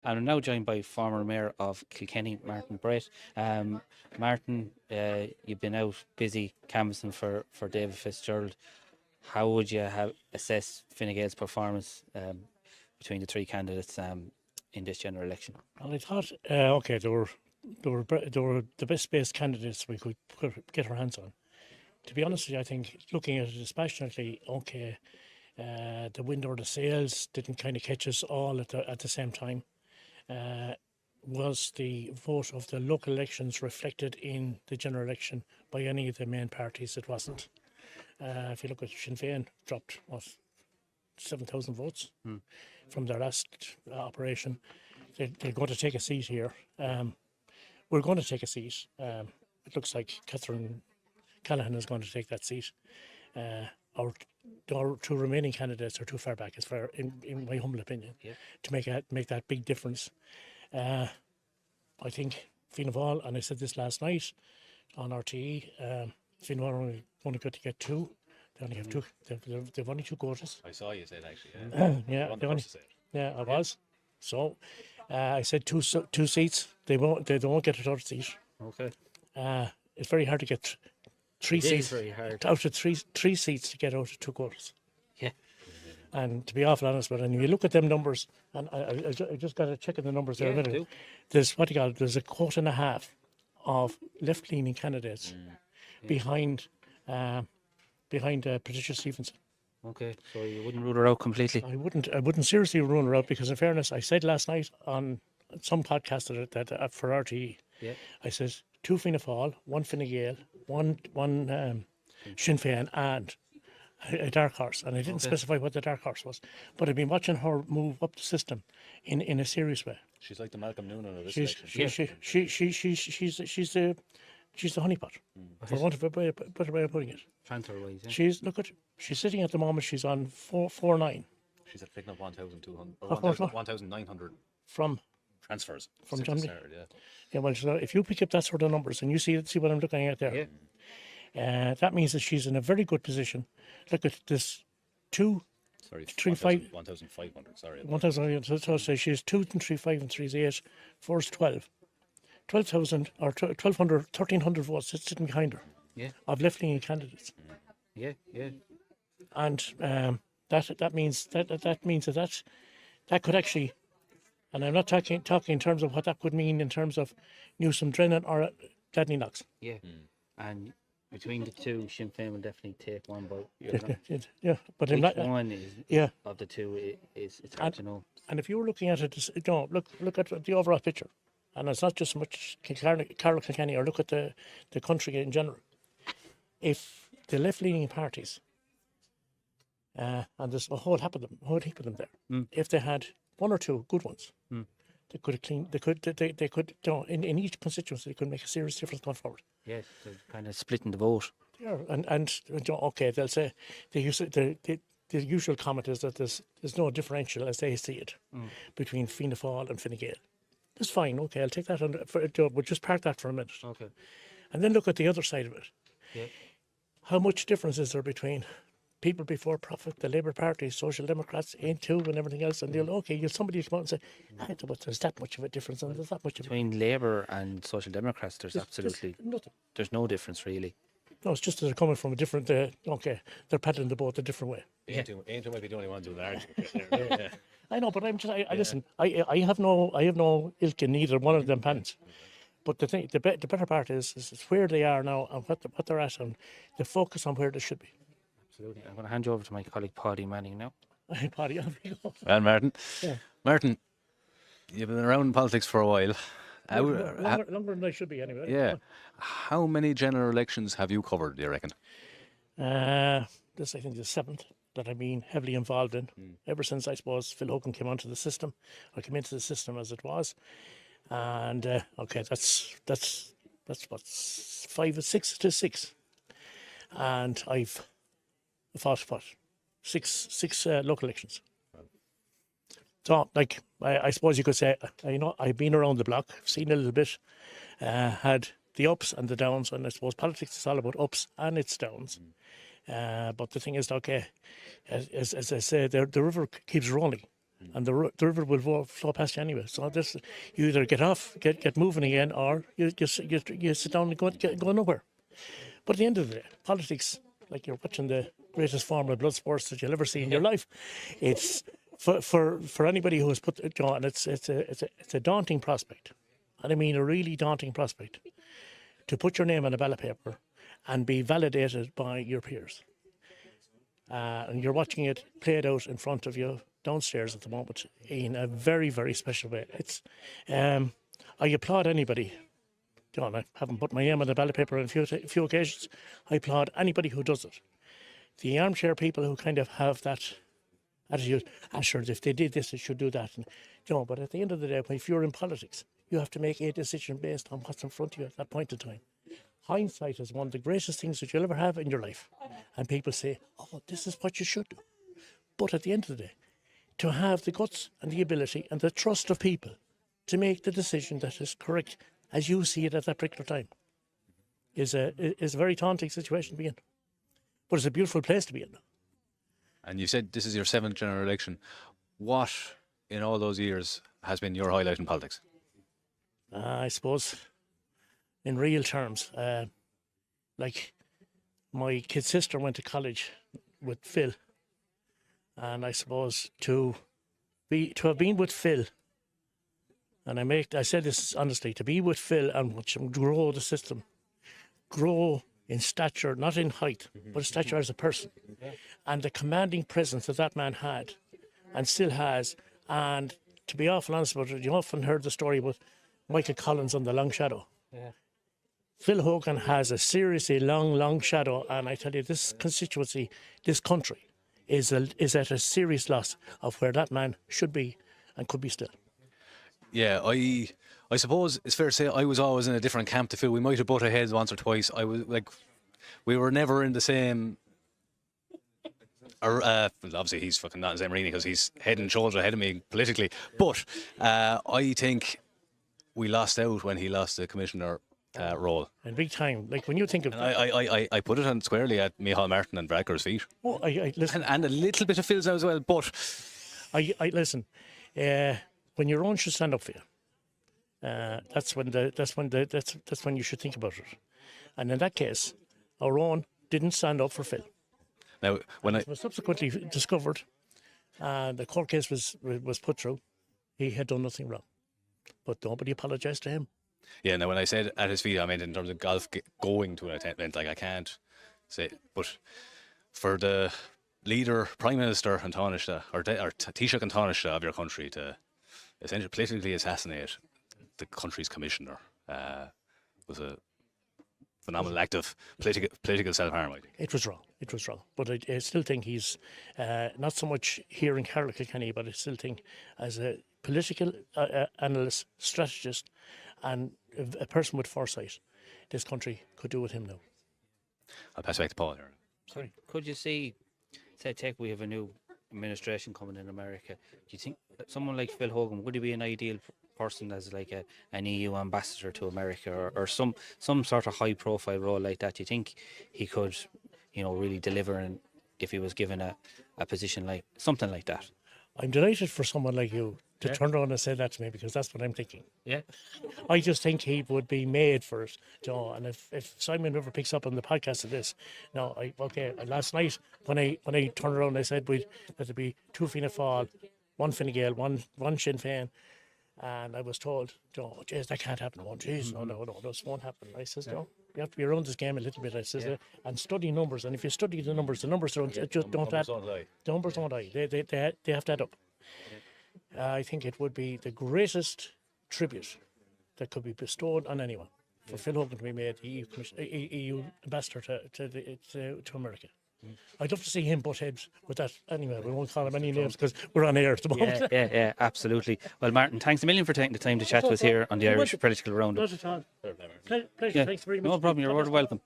And I'm now joined by former Mayor of Kilkenny, Martin Brett. Martin, you've been out busy canvassing for David Fitzgerald. How would you assess Fine Gael's performance between the three candidates in this general election? Well, I thought, they were the best based candidates we could get our hands on. To be honest with you, I think looking at it dispassionately, the wind or the sails didn't kind of catch us all at the same time. Was the vote of the local elections reflected in the general election by any of the main parties? It wasn't. If you look at Sinn Féin, dropped 7,000 votes from their last operation. They're going to take a seat here. We're going to take a seat. It looks like Catherine Callahan is going to take that seat. Our two remaining candidates are too far back, as far in my humble opinion, to make that big difference. I think Fianna Fáil, and I said this last night on RTE, Fianna Fáil only got to get two. They only have two. They've only two quotas. I saw you say it actually. Yeah, they only, I was. So I said two seats. They won't get a third seat. Okay. It's very hard to get three seats. Very hard. Out of three seats to get out of two quotas. Yeah. And to be awful honest with it, and you look at them numbers, and I just got to check the numbers there a minute. There's there's a quota and a half of left-leaning candidates behind Patricia Stevenson. Okay, so you wouldn't rule her out completely? I wouldn't seriously rule her out, because in fairness, I said last night on some podcast that for RTE, I said 2 Fianna Fáil, 1 Fine Gael, one Sinn Féin, and a dark horse, and I didn't specify what the dark horse was, but I've been watching her move up the system in a serious way. She's like the Malcolm Noonan of this election. She's the honeypot, for want of a better way of putting it. Transfer-wise, yeah. She's sitting at the moment. She's on 449. She's at picking up 1,900 from transfers from Germany. Started, Yeah, well, so if you pick up that sort of numbers and you see what I'm looking at there, that means that she's in a very good position. Look at this, 1,500. Sorry, 1,000. So she's 2 and 3, 5 and 3 is 8, 4 is 12. 12,000 or 1,200, 1,300 votes sitting behind her. Yeah. Of left-leaning candidates. Yeah. And that means that could actually, and I'm not talking in terms of what that could mean in terms of Newsom Drennan or Gladney Knox. Yeah. And between the two, Sinn Féin will definitely take one vote. Yeah, but Which one is of the two it's hard to know. And if you were looking at it, look at the overall picture, and it's not just so much Carlow, Kilkenny, or look at the country in general. If the left-leaning parties, and there's a whole heap of them there, if they had one or two good ones, they could have cleaned. They could in each constituency they could make a serious difference going forward. Yes, they're kind of splitting the vote. Yeah, and okay, they'll say the usual comment is that there's no differential as they see it between Fianna Fáil and Fine Gael. That's fine. Okay, I'll take that we'll just park that for a minute. Okay. And then look at the other side of it. Yeah. How much difference is there between People Before Profit, the Labour Party, Social Democrats, Ain't2 and everything else, and somebody come out and say, there's that much of a difference, and there's that much between Labour and Social Democrats, there's absolutely nothing. There's no difference really. No, it's just that they're coming from a different, they're paddling the boat a different way. Ain't might be the only one doing that. I know, but listen, I have no ilk in either one of them pants. But the better part is where they are now and what they're at, and the focus on where they should be. Absolutely. I'm going to hand you over to my colleague Paidi Manning now. Paidi, off you go. Well, Martin. Yeah. Martin, you've been around in politics for a while. Longer than I should be, anyway. Yeah. How many general elections have you covered, do you reckon? This, I think, is the 7th that I've been heavily involved in. Ever since, I suppose, Phil Hogan came into the system as it was. And, that's what, 5 or 6 to 6. And I've fought, six local elections. So, I suppose you could say, I've been around the block, seen a little bit, had the ups and the downs, and I suppose politics is all about ups and its downs. But the thing is, as I say, the river keeps rolling, and the river will flow past you anyway. So this, you either get off, get moving again, or you sit down and go nowhere. But at the end of the day, politics, like you're watching the greatest form of blood sports that you'll ever see in your life. It's for anybody who has put, and it's a daunting prospect, and I mean a really daunting prospect, to put your name on a ballot paper and be validated by your peers. And you're watching it played out in front of you downstairs at the moment in a very, very special way. It's, I applaud anybody. John, I haven't put my name on the ballot paper on a few occasions. I applaud anybody who does it. The armchair people who kind of have that attitude, sure, if they did this, they should do that. And, but at the end of the day, if you're in politics, you have to make a decision based on what's in front of you at that point in time. Hindsight is one of the greatest things that you'll ever have in your life. And people say, oh, this is what you should do. But at the end of the day, to have the guts and the ability and the trust of people to make the decision that is correct as you see it at that particular time is a very daunting situation to be in. But it's a beautiful place to be in. And you said this is your 7th general election. What, in all those years, has been your highlight in politics? I suppose, in real terms, like my kid sister went to college with Phil, and I suppose to have been with Phil, and I said this honestly, to be with Phil and watch him grow the system, grow in stature, not in height, but stature as a person, and the commanding presence that man had and still has. And to be awful honest about it, you often heard the story about Michael Collins on the long shadow. Yeah. Phil Hogan has a seriously long shadow, and I tell you, this constituency, this country, is at a serious loss of where that man should be and could be still. Yeah, I suppose it's fair to say I was always in a different camp to Phil. We might have butted heads once or twice. I was like, we were never in the same. Or obviously he's fucking not in the same arena because he's head and shoulders ahead of me politically. But I think we lost out when he lost the commissioner role. And big time. Like when you think of, I put it on squarely at Micheál Martin and Brad Kerr's feet. Oh, I listen, and a little bit of Phil's now as well. But I listen. When your own should stand up for you, that's when you should think about it. And in that case, our own didn't stand up for Phil. Now, when it was subsequently discovered, and the court case was put through, he had done nothing wrong, but nobody apologised to him. Yeah. Now, when I said at his feet, I meant in terms of golf going to an event. Like I can't say, but for the leader, Prime Minister and Taoiseach, or Taoiseach and Taoiseach of your country to essentially politically assassinate the country's commissioner was a phenomenal act of political self-harm, I think. It was wrong. But I still think he's not so much here in Carlow, Kilkenny, but I still think as a political analyst, strategist, and a person with foresight, this country could do with him now. I'll pass back to Paul here. Sorry. Could you see, say, we have a new administration coming in America. Do you think that someone like Phil Hogan, would he be an ideal person as like an EU ambassador to America, or some sort of high profile role like that? Do you think he could, really deliver, and if he was given a position like something like that? I'm delighted for someone like you to turn around and say that to me, because that's what I'm thinking. Yeah. I just think he would be made for it, and if Simon ever picks up on the podcast of this, last night when I turned around, I said there'd be 2 Fianna Fáil, 1 Fine Gael, one Sinn Féin, and I was told, geez, that can't happen. No, this won't happen. I says, you have to be around this game a little bit. I says, and study numbers, and if you study the numbers don't add. The numbers don't lie. They have to add up. I think it would be the greatest tribute that could be bestowed on anyone for Phil Hogan to be made EU ambassador to America. I'd love to see him butt heads with that. Anyway, we won't call him any names because we're on air at the moment. Yeah, absolutely. Well, Martin, thanks a million for taking the time to chat to us here on the Irish Political Roundup. Not at all. Pleasure. Thanks very much. No problem. You're welcome.